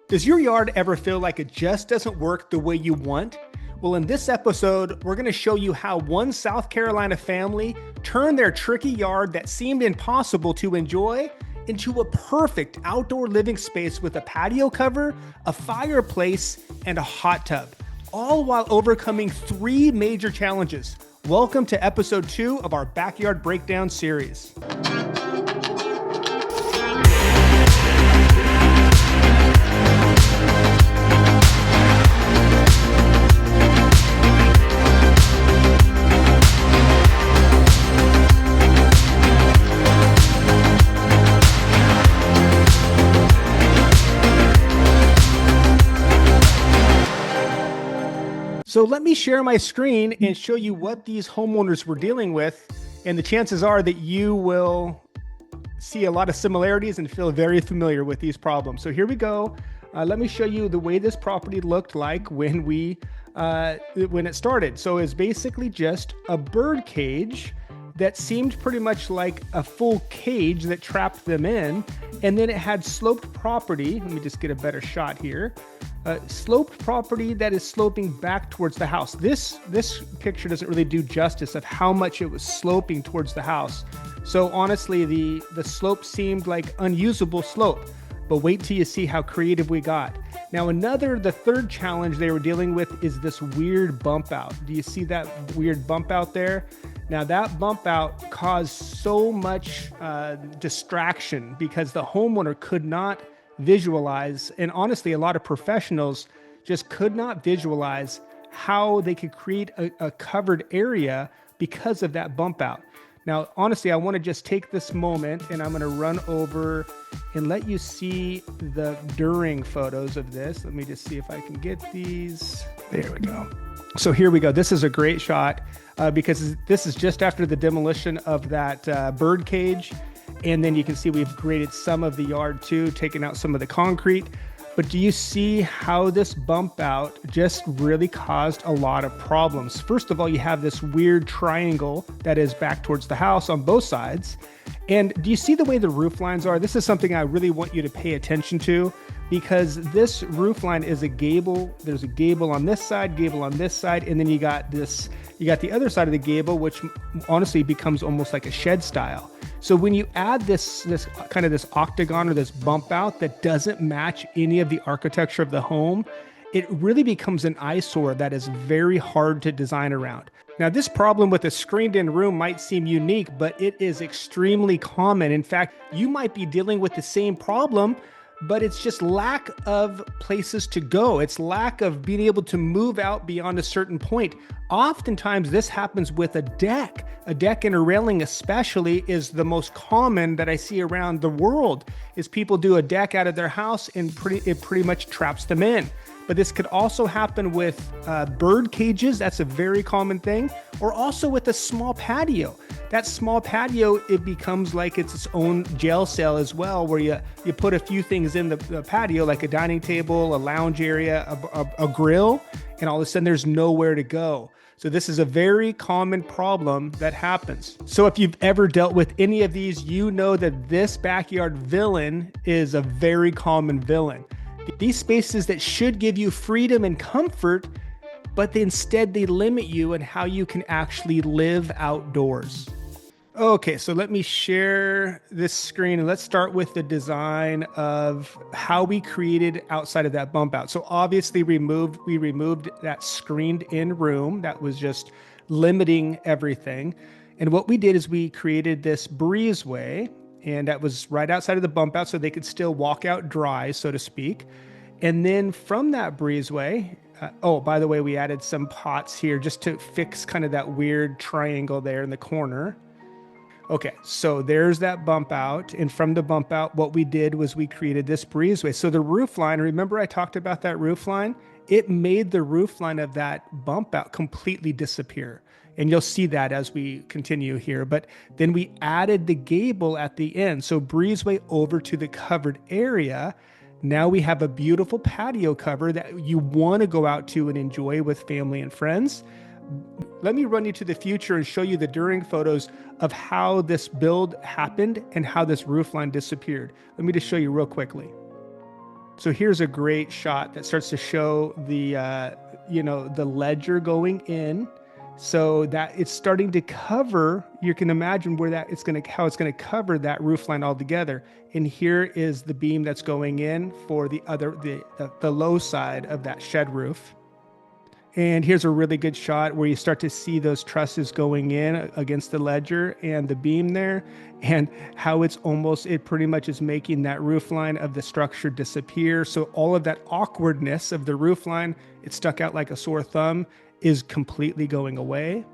Does your yard ever feel like it just doesn't work the way you want? Well, in this episode, we're going to show you how one South Carolina family turned their tricky yard that seemed impossible to enjoy into a perfect outdoor living space with a patio cover, a fireplace, and a hot tub, all while overcoming three major challenges. Welcome to episode 2 of our Backyard Breakdown series. So let me share my screen and show you what these homeowners were dealing with. And the chances are that you will see a lot of similarities and feel very familiar with these problems. So here we go. Let me show you the way this property looked like when it started. So it's basically just a bird cage that seemed pretty much like a full cage that trapped them in. And then it had sloped property. Let me just get a better shot here. Sloped property that is sloping back towards the house. This picture doesn't really do justice of how much it was sloping towards the house. So honestly, the slope seemed like unusable slope, but wait till you see how creative we got. Now the third challenge they were dealing with is this weird bump out. Do you see that weird bump out there? Now that bump out caused so much distraction because the homeowner could not visualize, and honestly, a lot of professionals just could not visualize how they could create a covered area because of that bump out. Now, honestly, I want to just take this moment and I'm going to run over and let you see the during photos of this. Let me just see if I can get these. There we go. So here we go. This is a great shot because this is just after the demolition of that bird cage. And then you can see we've graded some of the yard too, taking out some of the concrete. But do you see how this bump out just really caused a lot of problems? First of all, you have this weird triangle that is back towards the house on both sides. And do you see the way the roof lines are? This is something I really want you to pay attention to because this roof line is a gable. There's a gable on this side, and then you got the other side of the gable, which honestly becomes almost like a shed style. So when you add this kind of this octagon or this bump out that doesn't match any of the architecture of the home, it really becomes an eyesore that is very hard to design around. Now, this problem with a screened-in room might seem unique, but it is extremely common. In fact, you might be dealing with the same problem, but it's just lack of places to go. It's lack of being able to move out beyond a certain point. Oftentimes, this happens with a deck. A deck and a railing especially is the most common that I see around the world, is people do a deck out of their house and it pretty much traps them in. But this could also happen with bird cages. That's a very common thing. Or also with a small patio. That small patio, it becomes like it's its own jail cell as well, where you put a few things in the patio, like a dining table, a lounge area, a grill, and all of a sudden there's nowhere to go. So this is a very common problem that happens. So if you've ever dealt with any of these, you know that this backyard villain is a very common villain. These spaces that should give you freedom and comfort, but instead they limit you in how you can actually live outdoors. Okay, so let me share this screen and let's start with the design of how we created outside of that bump out. So obviously we removed that screened in room that was just limiting everything. And what we did is we created this breezeway, and that was right outside of the bump out so they could still walk out dry, so to speak. And then from that breezeway, by the way, we added some pots here just to fix kind of that weird triangle there in the corner. Okay, so there's that bump out. And from the bump out, what we did was we created this breezeway. So the roof line, remember I talked about that roof line? It made the roof line of that bump out completely disappear. And you'll see that as we continue here. But then we added the gable at the end. So breezeway over to the covered area. Now we have a beautiful patio cover that you want to go out to and enjoy with family and friends. Let me run you to the future and show you the during photos of how this build happened and how this roof line disappeared. Let me just show you real quickly. So here's a great shot that starts to show the, the ledger going in, so that it's starting to cover. You can imagine how it's going to cover that roof line altogether. And here is the beam that's going in for the low side of that shed roof. And here's a really good shot where you start to see those trusses going in against the ledger and the beam there, and how it pretty much is making that roof line of the structure disappear. So all of that awkwardness of the roof line, it stuck out like a sore thumb, is completely going away.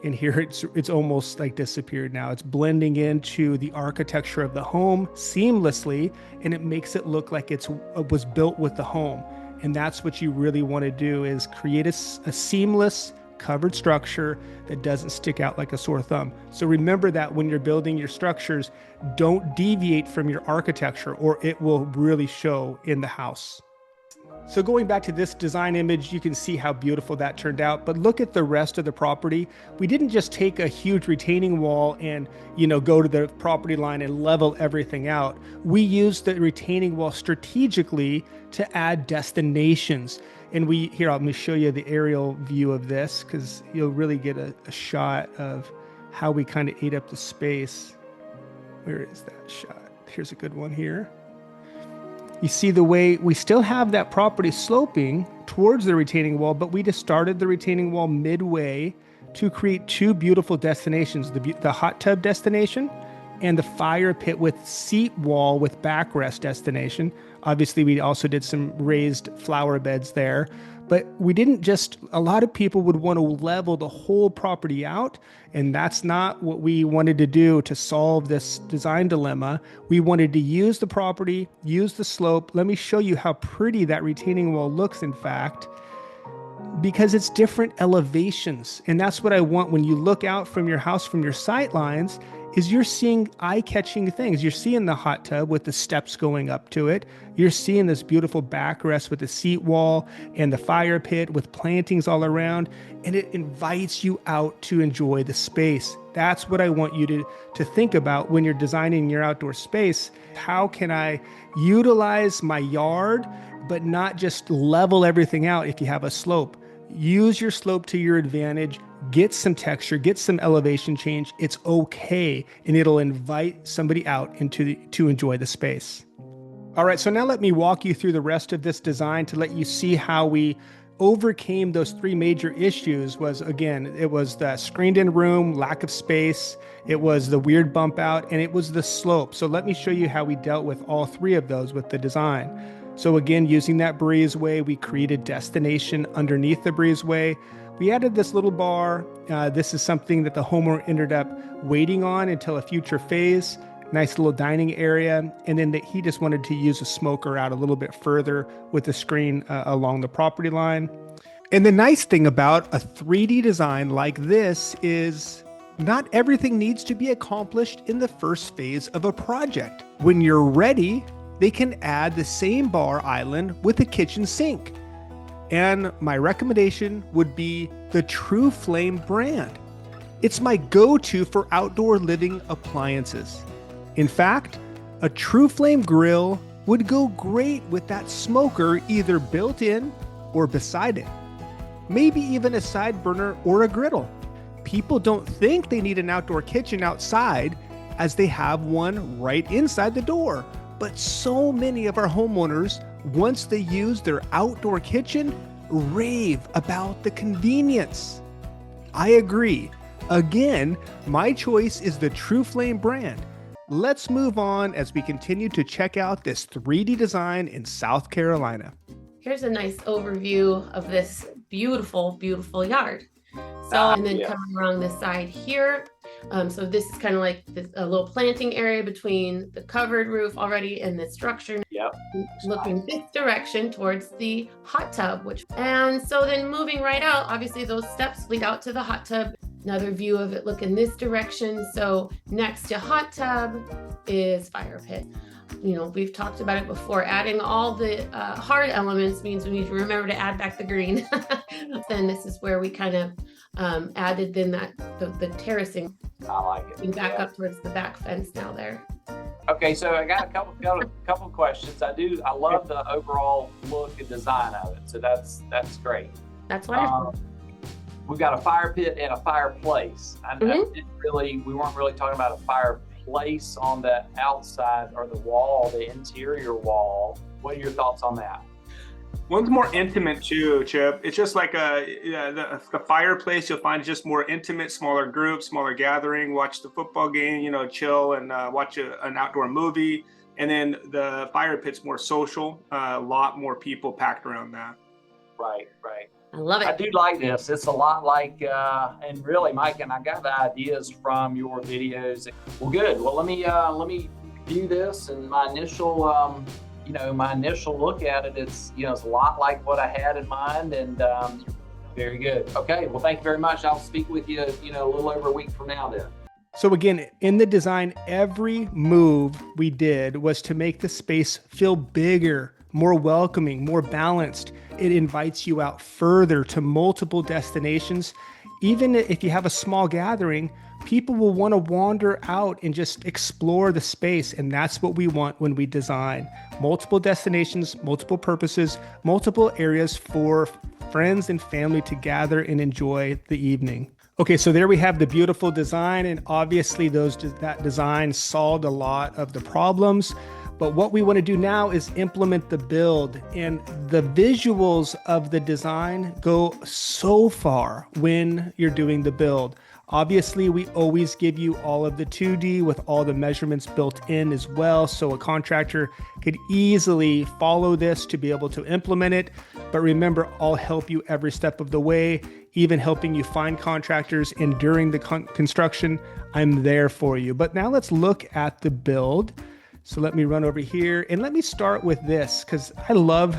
And here it's almost like disappeared now. It's blending into the architecture of the home seamlessly, and it makes it look like it was built with the home. And that's what you really want to do, is create a seamless covered structure that doesn't stick out like a sore thumb. So remember that when you're building your structures, don't deviate from your architecture, or it will really show in the house. So going back to this design image, you can see how beautiful that turned out, but look at the rest of the property. We didn't just take a huge retaining wall and, go to the property line and level everything out. We used the retaining wall strategically to add destinations. And let me show you the aerial view of this, because you'll really get a shot of how we kind of ate up the space. Where is that shot? Here's a good one here. You see the way we still have that property sloping towards the retaining wall, but we just started the retaining wall midway to create two beautiful destinations, the hot tub destination and the fire pit with seat wall with backrest destination. Obviously, we also did some raised flower beds there, but a lot of people would want to level the whole property out, and that's not what we wanted to do to solve this design dilemma. We wanted to use the property, use the slope. Let me show you how pretty that retaining wall looks, in fact, because it's different elevations. And that's what I want when you look out from your house, from your sight lines, is you're seeing eye-catching things. You're seeing the hot tub with the steps going up to it. You're seeing this beautiful backrest with the seat wall and the fire pit with plantings all around, and it invites you out to enjoy the space. That's what I want you to think about when you're designing your outdoor space. How can I utilize my yard, but not just level everything out if you have a slope? Use your slope to your advantage. Get some texture, get some elevation change. It's okay, and it'll invite somebody out to enjoy the space. All right, so now let me walk you through the rest of this design to let you see how we overcame those three major issues. It was the screened-in room, lack of space, it was the weird bump out, and it was the slope. So let me show you how we dealt with all three of those with the design. So again, using that breezeway, we created destination underneath the breezeway. We added this little bar. This is something that the homeowner ended up waiting on until a future phase. Nice little dining area. And then he just wanted to use a smoker out a little bit further with the screen along the property line. And the nice thing about a 3D design like this is not everything needs to be accomplished in the first phase of a project. When you're ready, they can add the same bar island with a kitchen sink. And my recommendation would be the True Flame brand. It's my go-to for outdoor living appliances. In fact, a True Flame grill would go great with that smoker either built in or beside it. Maybe even a side burner or a griddle. People don't think they need an outdoor kitchen outside, as they have one right inside the door. But so many of our homeowners, once they use their outdoor kitchen, rave about the convenience. I agree. Again, my choice is the True Flame brand. Let's move on as we continue to check out this 3D design in South Carolina. Here's a nice overview of this beautiful, beautiful yard. And then coming around this side here. So this is kind of like a little planting area between the covered roof already and the structure. Yep. Looking this direction towards the hot tub, and so then moving right out, obviously those steps lead out to the hot tub. Another view of it looking this direction. So next to hot tub is fire pit. we've talked about it before, adding all the hard elements means we need to remember to add back the green. Then this is where we kind of added then the terracing. I like it. Back up towards the back fence now there. Okay, so I got a couple questions. I love the overall look and design of it. So that's great. That's wonderful. We've got a fire pit and a fireplace. We weren't really talking about a fireplace on the outside or the wall, the interior wall. What are your thoughts on that? One's more intimate too, Chip. It's just like the fireplace. You'll find just more intimate, smaller groups, smaller gathering. Watch the football game, chill and watch an outdoor movie. And then the fire pit's more social. A lot more people packed around that. Right. I love it. I do like this. It's a lot like, and really, Mike, and I got the ideas from your videos. Well, good. Well, let me view this, and my initial look at it. It's it's a lot like what I had in mind, and very good. Okay. Well, thank you very much. I'll speak with you, a little over a week from now then. So again, in the design, every move we did was to make the space feel bigger, more welcoming, more balanced. It invites you out further to multiple destinations. Even if you have a small gathering, people will want to wander out and just explore the space. And that's what we want when we design. Multiple destinations, multiple purposes, multiple areas for friends and family to gather and enjoy the evening. Okay, so there we have the beautiful design, and obviously that design solved a lot of the problems. But what we want to do now is implement the build, and the visuals of the design go so far when you're doing the build. Obviously, we always give you all of the 2D with all the measurements built in as well, so a contractor could easily follow this to be able to implement it. But remember, I'll help you every step of the way, even helping you find contractors, and during the construction, I'm there for you. But now let's look at the build. So let me run over here, and let me start with this, because I love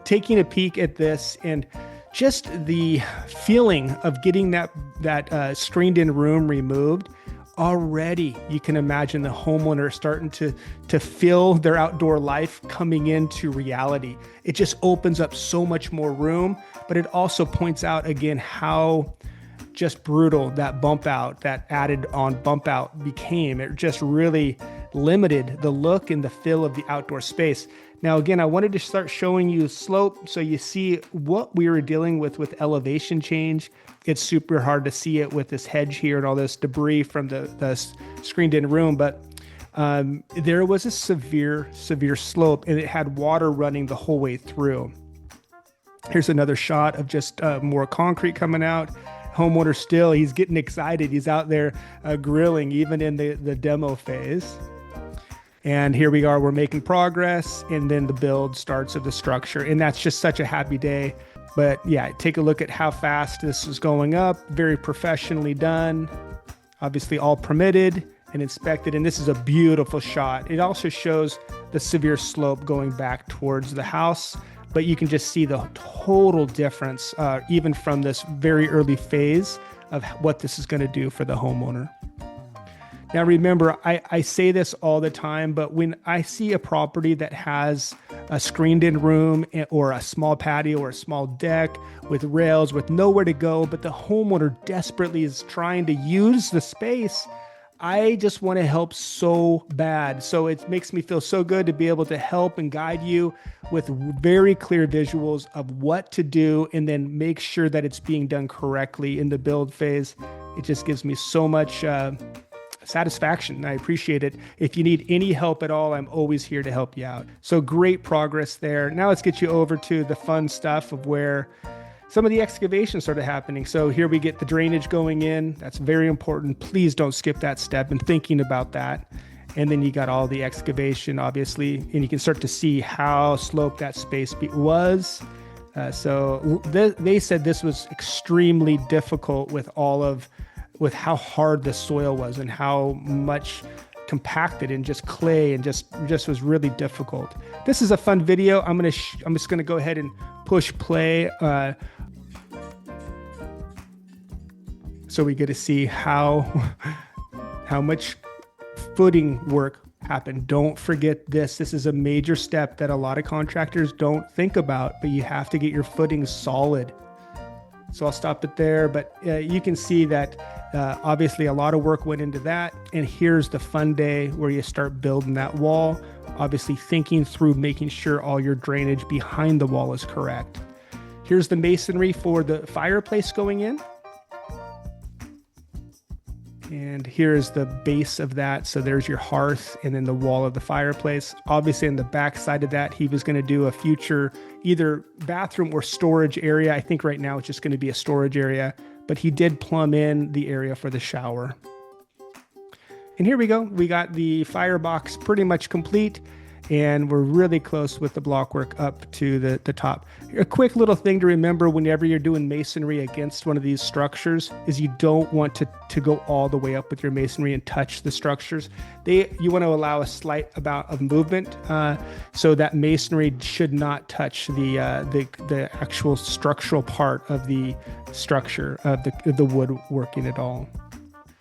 taking a peek at this and just the feeling of getting that screened in room removed. Already you can imagine the homeowner starting to feel their outdoor life coming into reality. It just opens up so much more room, but it also points out again how just brutal that added on bump out became. It just really limited the look and the feel of the outdoor space. Now, again, I wanted to start showing you slope so you see what we were dealing with elevation change. It's super hard to see it with this hedge here and all this debris from the screened in room, but there was a severe slope, and it had water running the whole way through. Here's another shot of just more concrete coming out. Homeowner still, he's getting excited. He's out there grilling even in the demo phase. And here we are, we're making progress, and then the build starts of the structure. And that's just such a happy day. But yeah, take a look at how fast this is going up. Very professionally done. Obviously all permitted and inspected. And this is a beautiful shot. It also shows the severe slope going back towards the house. But you can just see the total difference, even from this very early phase of what this is going to do for the homeowner. Now, remember, I say this all the time, but when I see a property that has a screened in room or a small patio or a small deck with rails with nowhere to go, but the homeowner desperately is trying to use the space, I just want to help so bad. So it makes me feel so good to be able to help and guide you with very clear visuals of what to do, and then make sure that it's being done correctly in the build phase. It just gives me so much satisfaction. I appreciate it. If you need any help at all, I'm always here to help you out. So great progress there. Now let's get you over to the fun stuff of where some of the excavation started happening. So here we get the drainage going in. That's very important. Please don't skip that step in thinking about that. And then you got all the excavation, obviously, and you can start to see how sloped that space was. So they said this was extremely difficult with how hard the soil was and how much compacted and just clay, and just was really difficult. This is a fun video. I'm just gonna go ahead and push play, so we get to see how much footing work happen. Don't forget this. This is a major step that a lot of contractors don't think about, but you have to get your footings solid. So I'll stop it there, but you can see that obviously a lot of work went into that. And here's the fun day where you start building that wall, obviously thinking through making sure all your drainage behind the wall is correct. Here's the masonry for the fireplace going in. And here's the base of that. So there's your hearth and then the wall of the fireplace. Obviously on the back side of that, he was going to do a future either bathroom or storage area. I think right now it's just going to be a storage area, but he did plumb in the area for the shower. And here we go. We got the firebox pretty much complete. And we're really close with the block work up to the top. A quick little thing to remember whenever you're doing masonry against one of these structures is you don't want to go all the way up with your masonry and touch the structures. You want to allow a slight amount of movement so that masonry should not touch the actual structural part of the structure of the woodworking at all.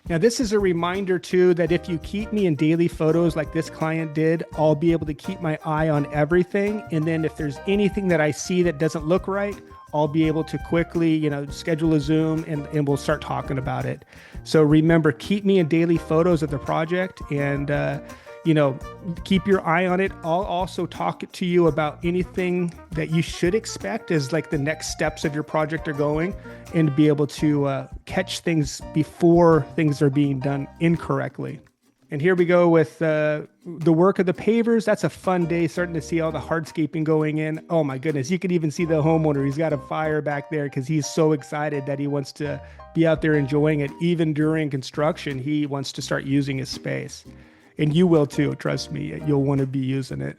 Now, this is a reminder, too, that if you keep me in daily photos like this client did, I'll be able to keep my eye on everything. And then if there's anything that I see that doesn't look right, I'll be able to quickly, schedule a Zoom and we'll start talking about it. So remember, keep me in daily photos of the project and, keep your eye on it. I'll also talk to you about anything that you should expect as like the next steps of your project are going and be able to catch things before things are being done incorrectly. And here we go with the work of the pavers. That's a fun day, starting to see all the hardscaping going in. Oh my goodness, you can even see the homeowner. He's got a fire back there because he's so excited that he wants to be out there enjoying it. Even during construction, he wants to start using his space. And you will too, trust me, you'll want to be using it.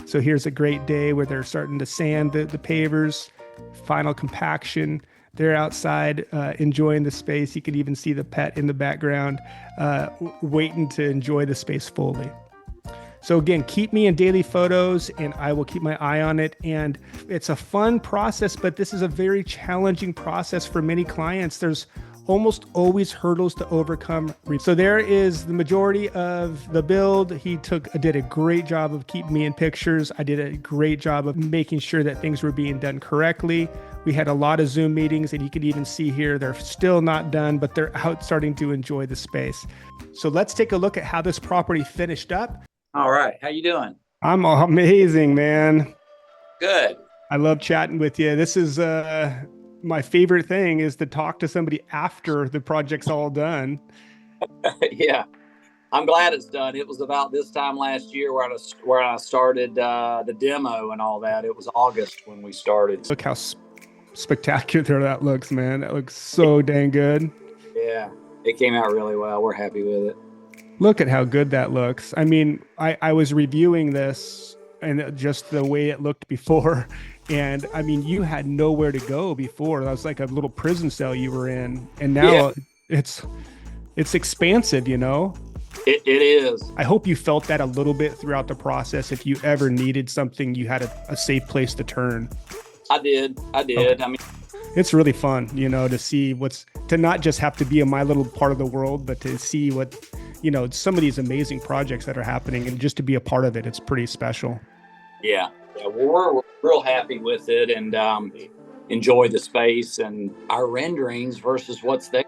So here's a great day where they're starting to sand the pavers, final compaction. They're outside enjoying the space. You can even see the pet in the background, waiting to enjoy the space fully. So again, keep me in daily photos and I will keep my eye on it. And it's a fun process, but this is a very challenging process for many clients. There's almost always hurdles to overcome. So there is the majority of the build. He did a great job of keeping me in pictures. I did a great job of making sure that things were being done correctly. We had a lot of Zoom meetings and you can even see here, they're still not done, but they're out starting to enjoy the space. So let's take a look at how this property finished up. All right. How you doing? I'm amazing, man. Good. I love chatting with you. This is, my favorite thing is to talk to somebody after the project's all done. Yeah, I'm glad it's done. It was about this time last year where I started the demo and all that. It was August when we started. Look how spectacular that looks, man. That looks so dang good. Yeah, it came out really well. We're happy with it. Look at how good that looks. I mean, I was reviewing this and just the way it looked before. And I mean, you had nowhere to go before. That was like a little prison cell you were in. And now it's expansive, It is. I hope you felt that a little bit throughout the process. If you ever needed something, you had a safe place to turn. I did. Okay. I mean, it's really fun, to see to not just have to be in my little part of the world, but to see what, some of these amazing projects that are happening and just to be a part of it. It's pretty special. Yeah. We're real happy with it and enjoy the space and our renderings versus what's there.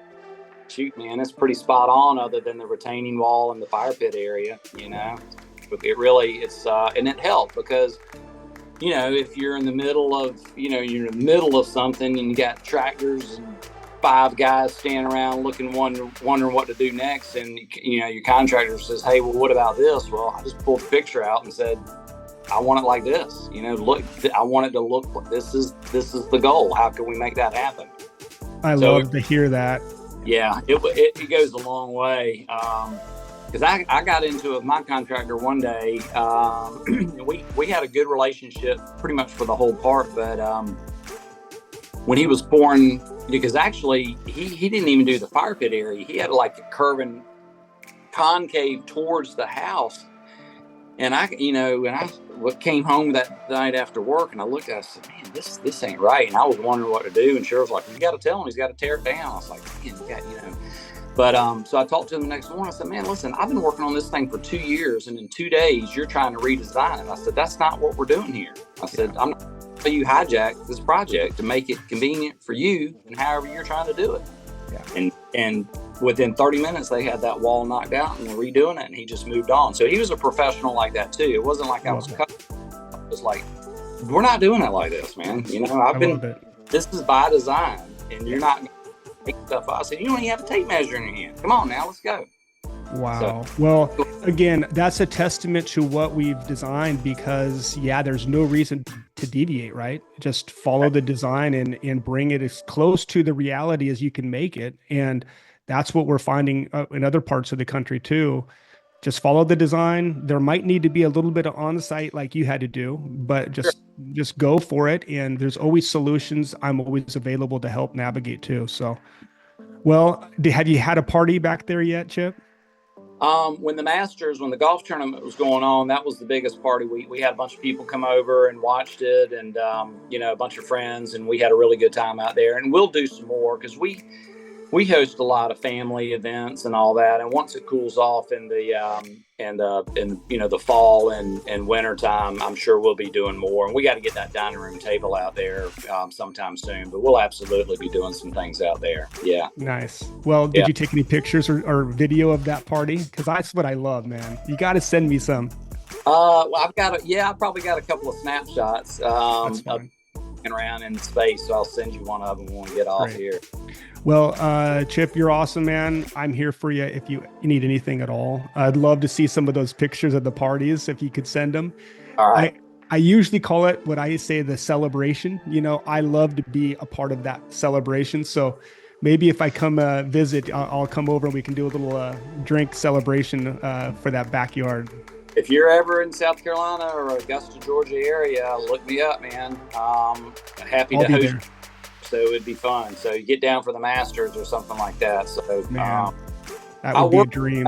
Shoot, man, it's pretty spot on other than the retaining wall and the fire pit area, It really, and it helped because, if you're in the middle of something and you got tractors and 5 guys standing around wondering what to do next. And, your contractor says, hey, well, what about this? Well, I just pulled the picture out and said, I want it like this, look, I want it to look like this is the goal. How can we make that happen? I love to hear that. Yeah, it goes a long way. Because I got into it with my contractor one day. We had a good relationship pretty much for the whole part. But when he was pouring, because actually he didn't even do the fire pit area. He had like a curving concave towards the house. And I came home that night after work and I looked at it, I said, man, this ain't right. And I was wondering what to do. And Cheryl's like, you got to tell him he's got to tear it down. I was like, man, But so I talked to him the next morning. I said, man, listen, I've been working on this thing for 2 years, and in 2 days you're trying to redesign it. I said, that's not what we're doing here. I said, I'm not going to you hijack this project to make it convenient for you and however you're trying to do it. Yeah. And within 30 minutes they had that wall knocked out and we're redoing it, and he just moved on. So he was a professional like that too. It wasn't like I was cut. It was like, we're not doing it like this, man. You know, this is by design, and you're not going to take stuff out. I said, you don't even have a tape measure in your hand. Come on now, let's go. Wow. Well, again, that's a testament to what we've designed, because there's no reason to deviate, right? Just follow the design and bring it as close to the reality as you can make it. And that's what we're finding in other parts of the country too. Just follow the design. There might need to be a little bit of on-site like you had to do, but just go for it. And there's always solutions. I'm always available to help navigate too. So, well, have you had a party back there yet, Chip? When the golf tournament was going on, that was the biggest party. We had a bunch of people come over and watched it, and a bunch of friends, and we had a really good time out there. And we'll do some more, because we host a lot of family events and all that. And once it cools off in the the fall and winter time, I'm sure we'll be doing more. And we got to get that dining room table out there sometime soon. But we'll absolutely be doing some things out there. Yeah. Nice. Well, did you take any pictures or video of that party? Because that's what I love, man. You got to send me some. Well, I've probably got a couple of snapshots. That's fine. Around in space, so I'll send you one of them when we get off here. Well, Chip, you're awesome, man. I'm here for you if you need anything at all. I'd love to see some of those pictures of the parties if you could send them. All right. I usually call it what I say the celebration. You know, I love to be a part of that celebration. So maybe if I come visit, I'll come over and we can do a little drink celebration for that backyard. If you're ever in South Carolina or Augusta, Georgia area, look me up, man. Happy to host. There. So it'd be fun. So you get down for the Masters or something like that. So that would be a dream.